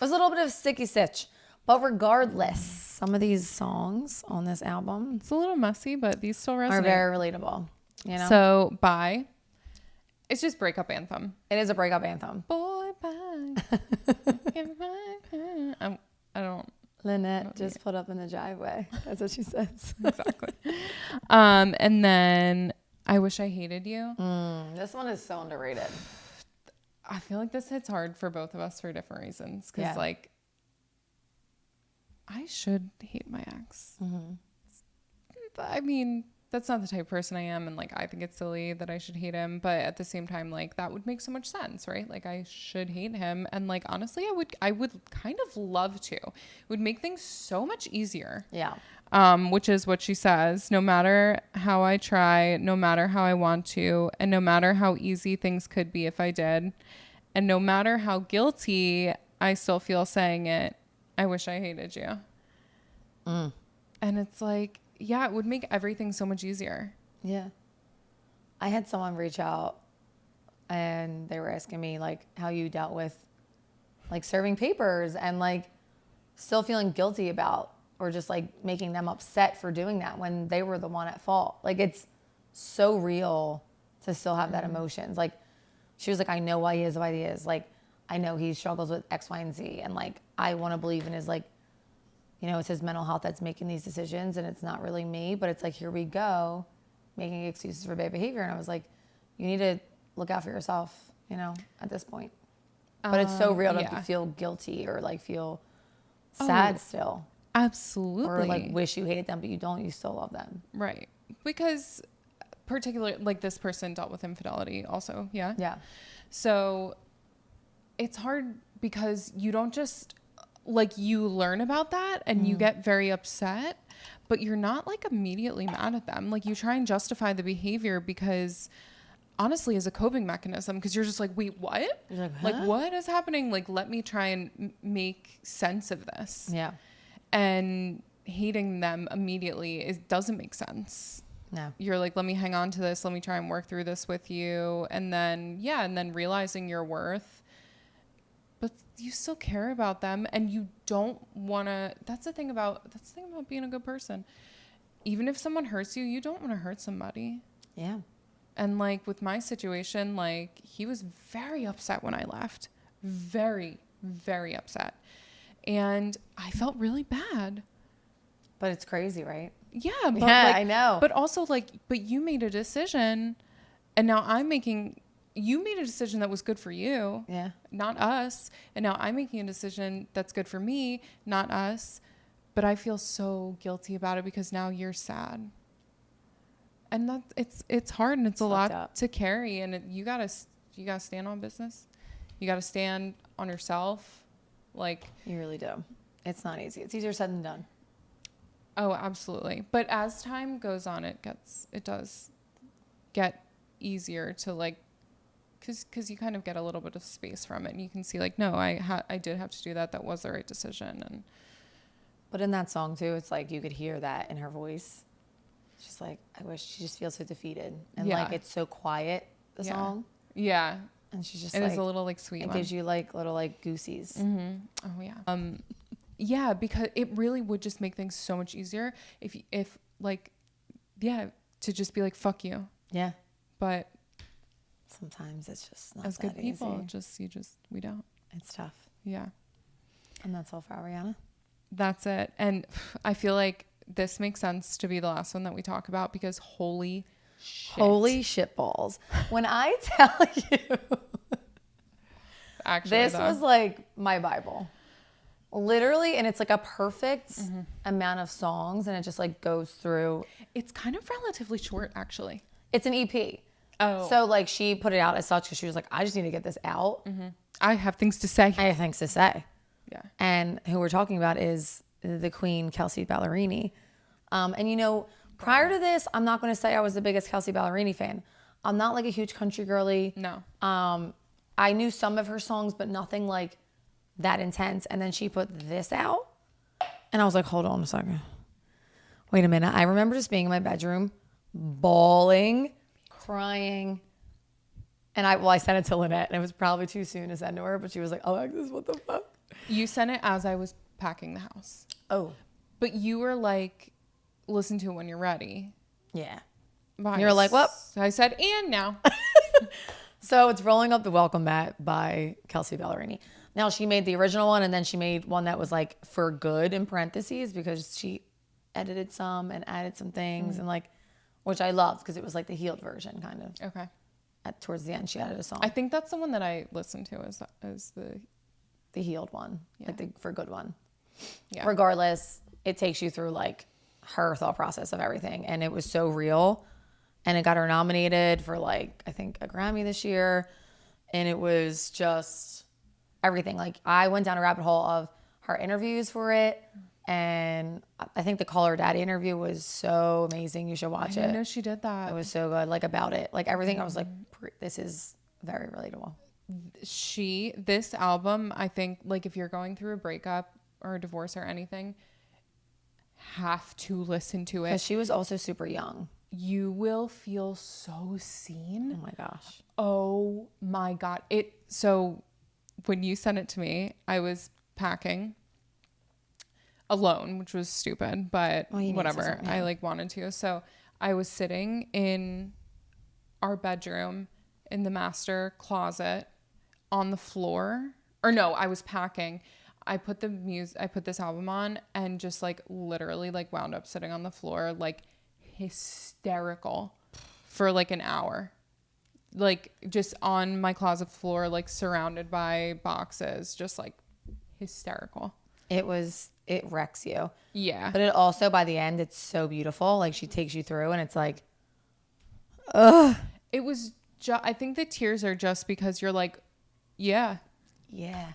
little bit of a sticky stitch. But regardless, some of these songs on this album, it's a little messy, but these still resonate. Are very relatable. You know. So bye. It's just breakup anthem. It is a breakup anthem. Boy, bye. I don't. Lynette just put up in the driveway. That's what she says. Exactly. And then I Wish I Hated You. This one is so underrated. I feel like this hits hard for both of us for different reasons. Because like, I should hate my ex. Mm-hmm. I mean, that's not the type of person I am. And like, I think it's silly that I should hate him. But at the same time, like that would make so much sense, right? Like I should hate him. And like, honestly, I would kind of love to. It would make things so much easier. Yeah. Which is what she says. No matter how I try, no matter how I want to, and no matter how easy things could be if I did, and no matter how guilty I still feel saying it, I wish I hated you. And it's like, yeah, it would make everything so much easier. Yeah. I had someone reach out and they were asking me like how you dealt with like serving papers and like still feeling guilty about or just like making them upset for doing that when they were the one at fault. Like it's so real to still have that emotions. Like she was like, I know why he is why he is. Like I know he struggles with X, Y, and Z. And like I want to believe in his like, you know, it's his mental health that's making these decisions and it's not really me, but it's like, here we go, making excuses for bad behavior. And I was like, you need to look out for yourself, you know, at this point. But it's so real to feel guilty or like feel sad still. Absolutely. Or like wish you hated them, but you don't, you still love them. Right. Because particularly like this person dealt with infidelity also. Yeah. Yeah. So it's hard because you don't just like you learn about that and you get very upset, but you're not like immediately mad at them. Like you try and justify the behavior because honestly as a coping mechanism, because you're just like, wait, what? You're like, huh? Like what is happening? Like let me try and make sense of this. Yeah. And hating them immediately doesn't make sense. No. You're like, let me hang on to this. Let me try and work through this with you. And then, and then realizing your worth, but you still care about them and you don't want to, that's the thing about being a good person. Even if someone hurts you, you don't want to hurt somebody. Yeah. And like with my situation, like he was very upset when I left. Very, very upset. And I felt really bad. But it's crazy, right? Yeah. But yeah, like, I know. But also like, but you made a decision and now you made a decision that was good for you. Yeah. Not us. And now I'm making a decision that's good for me, not us. But I feel so guilty about it because now you're sad. And it's hard and it's a lot to carry. And you gotta stand on business. You gotta stand on yourself. Like you really do. It's not easy. It's easier said than done. Oh, absolutely. But as time goes on, it does get easier to like, cause you kind of get a little bit of space from it and you can see like, no, I did have to do that. That was the right decision. But in that song too, it's like, you could hear that in her voice. She's like, I wish, she just feels so defeated. And like, it's so quiet, the song. Yeah. And she's just it like, is a little like sweet. It gives you like little like goosies. Mm-hmm. Oh yeah. Yeah, because it really would just make things so much easier if like, to just be like, fuck you. Yeah. But sometimes it's just not as that good people, easy. we don't. It's tough. Yeah. And that's all for Ariana. That's it. And I feel like this makes sense to be the last one that we talk about because holy shit balls. When I tell you, actually, this was like my Bible. Literally, and it's like a perfect amount of songs, and it just like goes through. It's kind of relatively short, actually. It's an EP. Oh. So like she put it out as such because she was like, I just need to get this out. Mm-hmm. I have things to say. I have things to say. Yeah. And who we're talking about is the Queen, Kelsea Ballerini. And you know, prior to this, I'm not going to say I was the biggest Kelsea Ballerini fan. I'm not like a huge country girly. No. I knew some of her songs, but nothing like that intense. And then she put this out and I was like, hold on a second. Wait a minute. I remember just being in my bedroom, bawling, crying. And I sent it to Lynette and it was probably too soon to send to her, but she was like, Alexis, what the fuck? You sent it as I was packing the house. Oh. But you were like, listen to it when you're ready. Yeah. You're like, well. I said, and now. So it's Rolling Up the Welcome Mat by Kelsea Ballerini. Now she made the original one and then she made one that was like for good in parentheses because she edited some and added some things and like, which I loved because it was like the healed version kind of. Okay. Towards the end, she added a song. I think that's the one that I listened to is the healed one, like the for good one. Yeah. Regardless, it takes you through like her thought process of everything. And it was so real. And it got her nominated for like, I think a Grammy this year. And it was just everything. Like I went down a rabbit hole of her interviews for it. And I think the Call Her Daddy interview was so amazing. You should watch it. I know she did that. It was so good. Like about it, like everything. I was like, this is very relatable. This album, I think like if you're going through a breakup or a divorce or anything, have to listen to it. Because she was also super young. You will feel so seen. Oh my gosh. Oh my God. So when you sent it to me, I was packing alone, which was stupid, but whatever. I like wanted to. So I was sitting in our bedroom in the master closet on the floor. Or no, I was packing. I put this album on and just like literally like wound up sitting on the floor like hysterical for like an hour. Like just on my closet floor, like surrounded by boxes, just like hysterical. It wrecks you. Yeah. But it also, by the end, it's so beautiful. Like she takes you through and it's like, ugh. It was I think the tears are just because you're like, yeah. Yeah.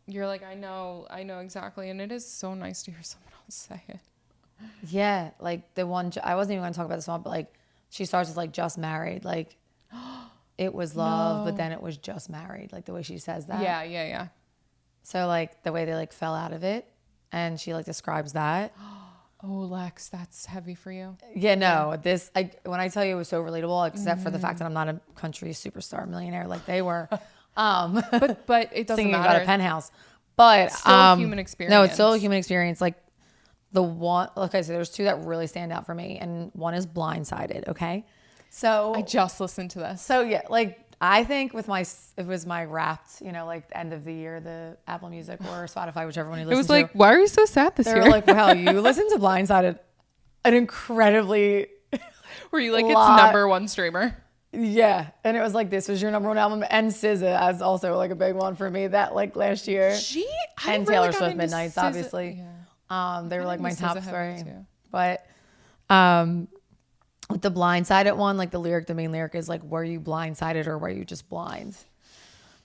You're like, I know exactly. And it is so nice to hear someone else say it. Yeah, like the one, I wasn't even going to talk about this one, but like she starts with like just married. Like it was love, but then it was just married. Like the way she says that. Yeah. So like the way they like fell out of it. And she like describes that. Oh, Lex, that's heavy for you. Yeah, no, this, when I tell you it was so relatable, except for the fact that I'm not a country superstar millionaire like they were. But it doesn't singing matter. about a penthouse. But Still a human experience. No, it's still a human experience. Like the one, okay, so there's two that really stand out for me, and one is Blindsided. Okay, so I just listened to this. So yeah, like I think with it was my Wrapped, you know, like end of the year, the Apple Music or Spotify, whichever one you listen to. It was like, why are you so sad this They year? were like, well, you listened to Blindsided, an incredibly Were you like, lot. it's number one streamer? Yeah, and it was like, this was your number one album, and SZA as also like a big one for me that like last year. And Taylor Swift Midnights, obviously. Yeah. They were like my top three. But with the Blindsided one, like the main lyric is like, were you blindsided or were you just blind?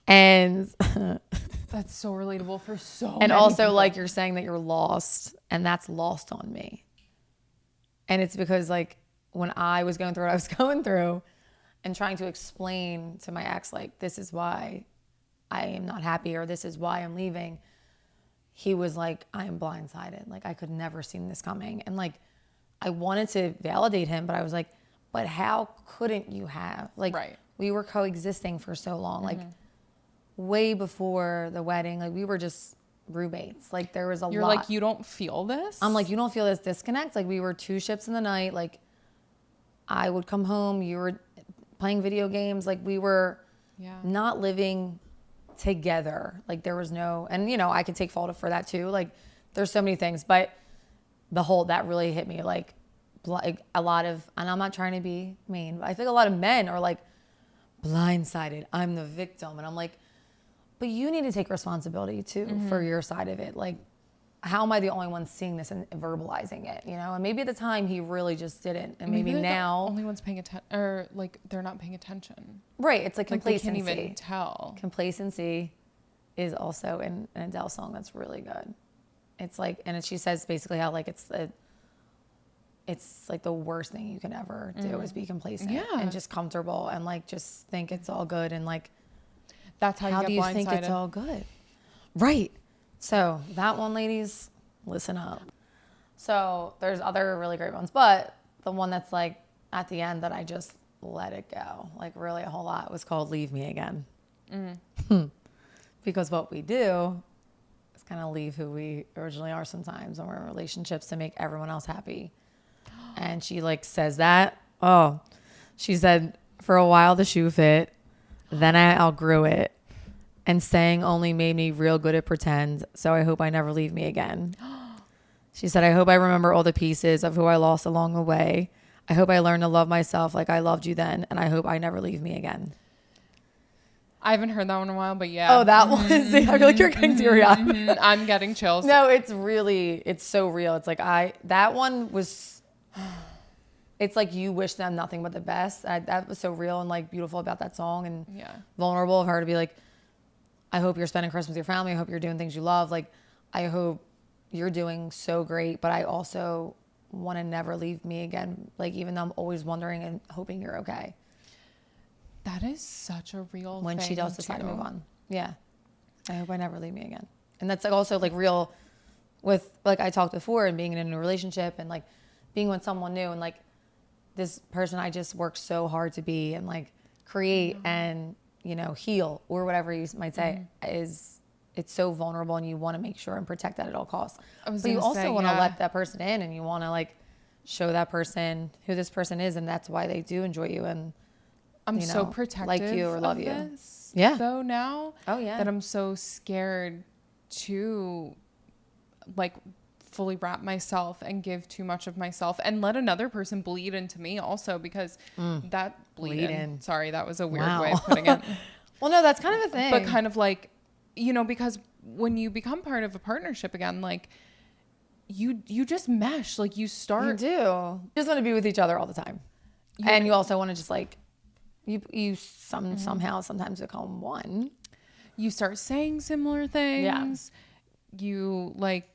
And that's so relatable for so many and also people. like you're saying that you're lost, and that's lost on me. And it's because like when I was going through what I was going through and trying to explain to my ex, like, this is why I am not happy, or this is why I'm leaving, he was like, I am blindsided. Like, I could never seen this coming. And like, I wanted to validate him, but I was like, but how couldn't you have? Like, we were coexisting for so long. Like, way before the wedding, like, we were just roommates. Like, there was a lot. You're like, you don't feel this? I'm like, you don't feel this disconnect? Like, we were two ships in the night. Like, I would come home, you were playing video games. Like, we were not living together. Like, there was no, and you know, I could take fault for that too. Like, there's so many things, but that really hit me. Like a lot of, and I'm not trying to be mean, but I think a lot of men are like, blindsided, I'm the victim. And I'm like, but you need to take responsibility too for your side of it. Like, how am I the only one seeing this and verbalizing it, you know? And maybe at the time he really just didn't. And maybe now the only one's paying attention, or like they're not paying attention. Right. It's like complacency. They can't even tell. Complacency is also an Adele song that's really good. It's like, and she says basically how like it's like the worst thing you can ever do is be complacent and just comfortable and like just think it's all good, and like that's how do you think it's all good? Right. So that one, ladies, listen up. So there's other really great ones, but the one that's like at the end that I just let it go, like really a whole lot, was called Leave Me Again. Because what we do is kind of leave who we originally are sometimes when we're in relationships to make everyone else happy. And she like says that. Oh, she said, for a while the shoe fit, then I outgrew it. And saying only made me real good at pretend, so I hope I never leave me again. She said, I hope I remember all the pieces of who I lost along the way. I hope I learn to love myself like I loved you then, and I hope I never leave me again. I haven't heard that one in a while, but yeah. Oh, that one? I feel like you're getting teary-eyed. I'm getting chills. No, it's so real. It's like that one was, it's like you wish them nothing but the best. That was so real and like beautiful about that song, and vulnerable of her to be like, I hope you're spending Christmas with your family. I hope you're doing things you love. Like, I hope you're doing so great, but I also want to never leave me again. Like, even though I'm always wondering and hoping you're okay. That is such a real thing. When she does decide to move on. Yeah. I hope I never leave me again. And that's like also like real with, like I talked before, and being in a new relationship and like being with someone new, and like this person I just worked so hard to be and like create and, you know, heal or whatever you might say, it's so vulnerable, and you want to make sure and protect that at all costs. But you also want to let that person in, and you want to like show that person who this person is, and that's why they do enjoy you and, I'm so protective like you or love of you. This, though now. Oh yeah. That I'm so scared to like fully wrap myself and give too much of myself and let another person bleed into me also, because that bleed in. Sorry, that was a weird way of putting it. Well, no, that's kind of a thing. But kind of like, you know, because when you become part of a partnership again, like you just mesh, like you start. You do. You just want to be with each other all the time. And you also want to just like, you somehow sometimes become one. You start saying similar things. Yeah. You like.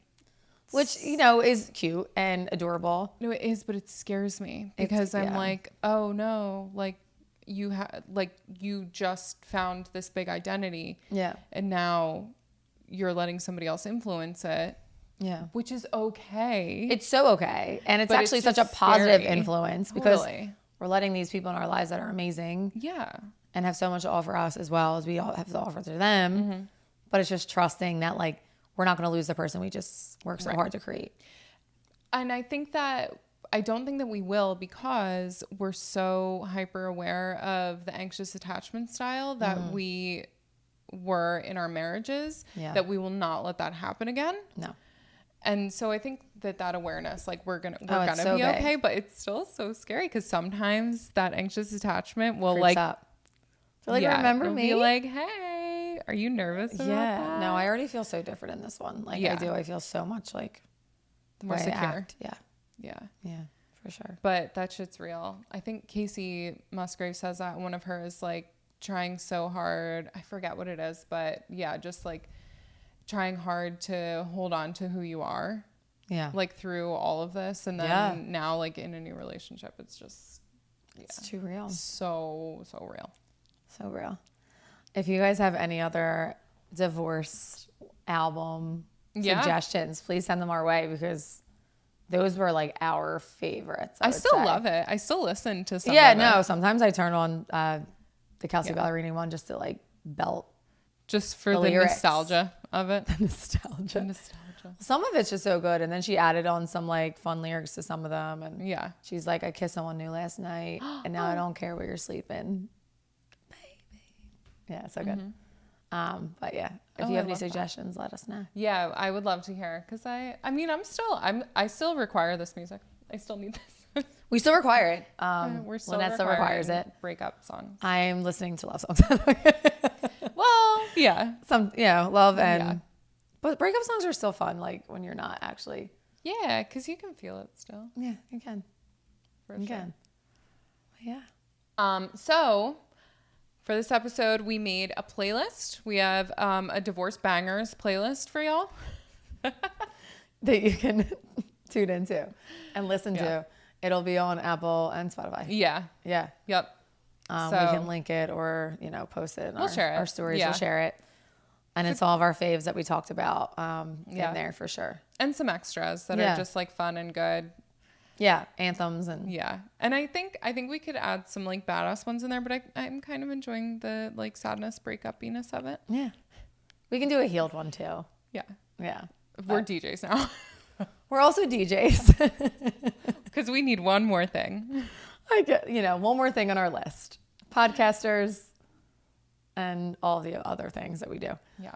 which, you know, is cute and adorable. No, it is, but it scares me because I'm like, oh no, like you just found this big identity. Yeah. And now you're letting somebody else influence it. Yeah. Which is okay. It's so okay. And it's But actually it's such a just positive scary. influence because Totally. we're letting these people in our lives that are amazing Yeah. and have so much to offer us as well as we all have to offer to them. But it's just trusting that, like, we're not going to lose the person we just worked so hard to create. And I don't think that we will because we're so hyper aware of the anxious attachment style that we were in our marriages that we will not let that happen again. No. And so I think that awareness, like we're gonna so be big. okay, but it's still so scary because sometimes that anxious attachment will Creeps like, up. So, like, remember it'll me? be like, hey, are you nervous about that? No, I already feel so different in this one. Like, I do. I feel so much like the More way I secure. act. Yeah. Yeah. Yeah, for sure. But that shit's real. I think Kacey Musgraves says that one of hers, like trying so hard. I forget what it is, but yeah, just like trying hard to hold on to who you are. Yeah. Like through all of this. And then now like in a new relationship, it's just, It's too real. So real. So real. If you guys have any other divorce album suggestions, please send them our way because those were like our favorites. I still love it. I still listen to some Yeah, of no. it. Sometimes I turn on the Kelsea Ballerini one just to like belt. Just for the lyrics. Nostalgia of it. Nostalgia. The nostalgia. Some of it's just so good. And then she added on some like fun lyrics to some of them. And Yeah. she's like, I kissed someone new last night and now I don't care where you're sleeping. Baby. Yeah, so good. But yeah, if you have any suggestions, let us know. Yeah, I would love to hear because I still require this music. I still need this. We still require it. We're still Lynette still requires it. Breakup songs. I'm listening to love songs. Well, yeah. Love and but breakup songs are still fun, like when you're not actually. Yeah, because you can feel it still. Yeah, you can. You can. Yeah. So for this episode, we made a playlist. We have a divorce bangers playlist for y'all that you can tune into and listen to. It'll be on Apple and Spotify. Yeah. Yeah. Yep. We can link it or, post it in share it. our stories. Yeah. We'll share it. And it's all of our faves that we talked about in there for sure. And some extras that are just like fun and good. Yeah. Anthems and. Yeah. And I think we could add some like badass ones in there, but I'm kind of enjoying the like sadness, breakup-iness of it. Yeah. We can do a healed one too. Yeah. Yeah. We're DJs now. We're also DJs. Because we need one more thing. One more thing on our list. Podcasters and all the other things that we do. Yeah.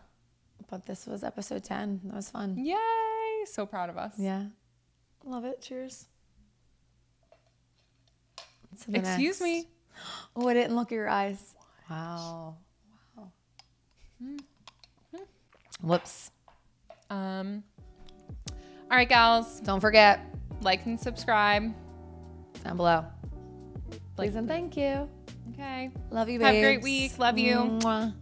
But this was episode 10. That was fun. Yay. So proud of us. Yeah. Love it. Cheers. Excuse me. Oh, I didn't look at your eyes. Wow. Whoops. All right, gals. Don't forget. Like and subscribe. Down below. Please and thank you. Okay. Love you, babes. Have a great week. Love you. Mwah.